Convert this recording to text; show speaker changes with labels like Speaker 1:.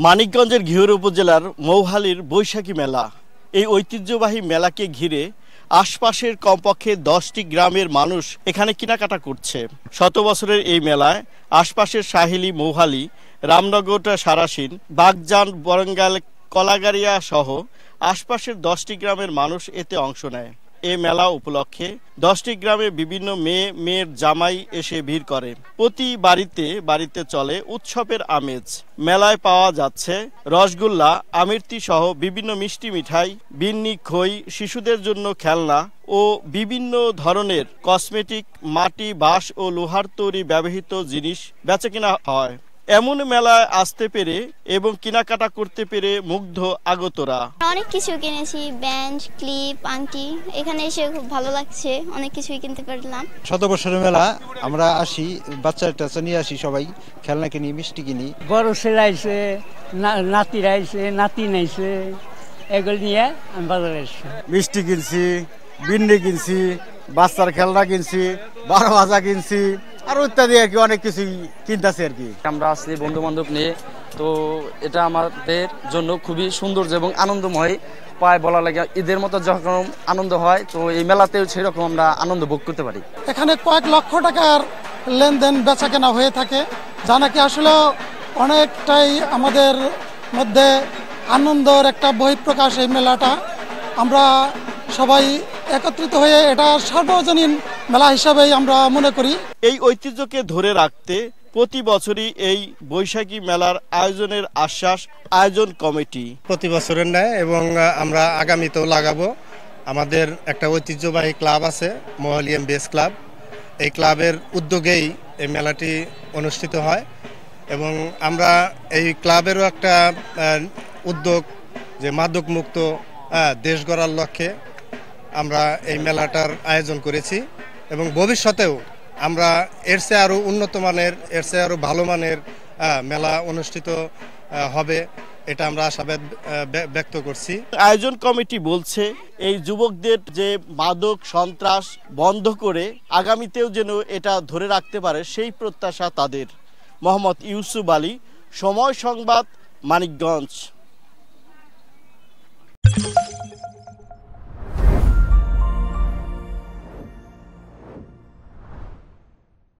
Speaker 1: মানিকগঞ্জের ঘিওর উপজেলার মৌহালির বৈশাখী মেলা। এই ঐতিহ্যবাহী মেলাকে ঘিরে আশপাশের কমপক্ষে 10টি গ্রামের মানুষ এখানে কেনাকাটা করছে। শত বছরের এই মেলায় আশপাশের সাহিলি, মৌহালি, রামনগর, সারাসিন, বাগজান, বরঙ্গাল, কলাগাড়িয়া সহ আশপাশের 10টি গ্রামের মানুষ এতে অংশ নেয়। এই মেলা উপলক্ষে 10টি গ্রামে বিভিন্ন মেয়ের জামাই এসে ভিড় করে। প্রতি বাড়িতে চলে উৎসবের আমেজ। মেলায় পাওয়া যাচ্ছে রসগোল্লা, আমিরতি সহ বিভিন্ন মিষ্টি মিঠাই, বিন্নি, খই, শিশুদের জন্য খেলনা ও বিভিন্ন ধরনের কসমেটিক, মাটি, বাঁশ ও লোহার তৈরি ব্যবহৃত জিনিস বেচাকেনা হয়। এমন মেলায় আসতে পেরে এবং কেনাকাটা করতে পেরে মুগ্ধ আগতরা।
Speaker 2: অনেক কিছু কিনেছি, ব্যান্ড, ক্লিপ, আংটি। এখানে এসে খুব ভালো লাগছে, অনেক কিছুই কিনতে পারলাম।
Speaker 3: শত বছরের মেলা, আমরা আসি, বাচ্চা টাচ্চা নিয়ে আসি, সবাই খেলনা কিনি, মিষ্টি কিনি।
Speaker 4: বড় ছেলে আইছে, নাতিরা আইছে, নাতি নাইছে, এগুলো নিয়ে আমি বাজারে আসছি।
Speaker 5: মিষ্টি কিনছি, বিন্ডি কিনছি, বাচ্চার খেলনা কিনছি, 12 ভাজা কিনছি, আর ইত্যাদি আর কি অনেক কিছুই কিনতেছি আর কি।
Speaker 6: আমরা আসছি বন্ধু বান্ধব নিয়ে, তো এটা আমাদের জন্য খুবই সৌন্দর্য এবং আনন্দময়। পায় বলা লাগে ঈদের মতো যখন আনন্দ হয়, তো এই মেলাতেও সেরকম আমরা আনন্দ ভোগ করতে পারি।
Speaker 7: এখানে কয়েক লক্ষ টাকার লেনদেন বেচা কেনা হয়ে থাকে, যা নাকি আসলে অনেকটাই আমাদের মধ্যে আনন্দের একটা বহিঃপ্রকাশ। এই মেলাটা আমরা সবাই একত্রিত হয়ে এটা সার্বজনীন মেলা হিসাবেই আমরা মনে করি।
Speaker 1: এই ঐতিহ্যকে ধরে রাখতে প্রতি বছরই এই বৈশাখী মেলার আয়োজনের আশ্বাস আয়োজন কমিটি।
Speaker 3: প্রতি বছরের ন্যায় এবং আমরা আগামীতেও লাগাবো। আমাদের একটা ঐতিহ্যবাহী ক্লাব আছে, মৌহালি এমবিএস ক্লাব। এই ক্লাবের উদ্যোগেই এই মেলাটি অনুষ্ঠিত হয় এবং আমরা এই ক্লাবেরও একটা উদ্যোগ যে মাদক মুক্ত দেশ গড়ার লক্ষ্যে আমরা এই মেলাটার আয়োজন করেছি এবং ভবিষ্যতেও আমরা এর চেয়ে আরও উন্নত মানের, এর চেয়ে আরও ভালো মানের মেলা অনুষ্ঠিত হবে, এটা আমরা আশাবাদ ব্যক্ত করছি।
Speaker 1: আয়োজন কমিটি বলছে এই যুবকদের যে মাদক সন্ত্রাস বন্ধ করে আগামীতেও যেন এটা ধরে রাখতে পারে, সেই প্রত্যাশা তাদের। মোহাম্মদ ইউসুফ আলী, সময় সংবাদ, মানিকগঞ্জ।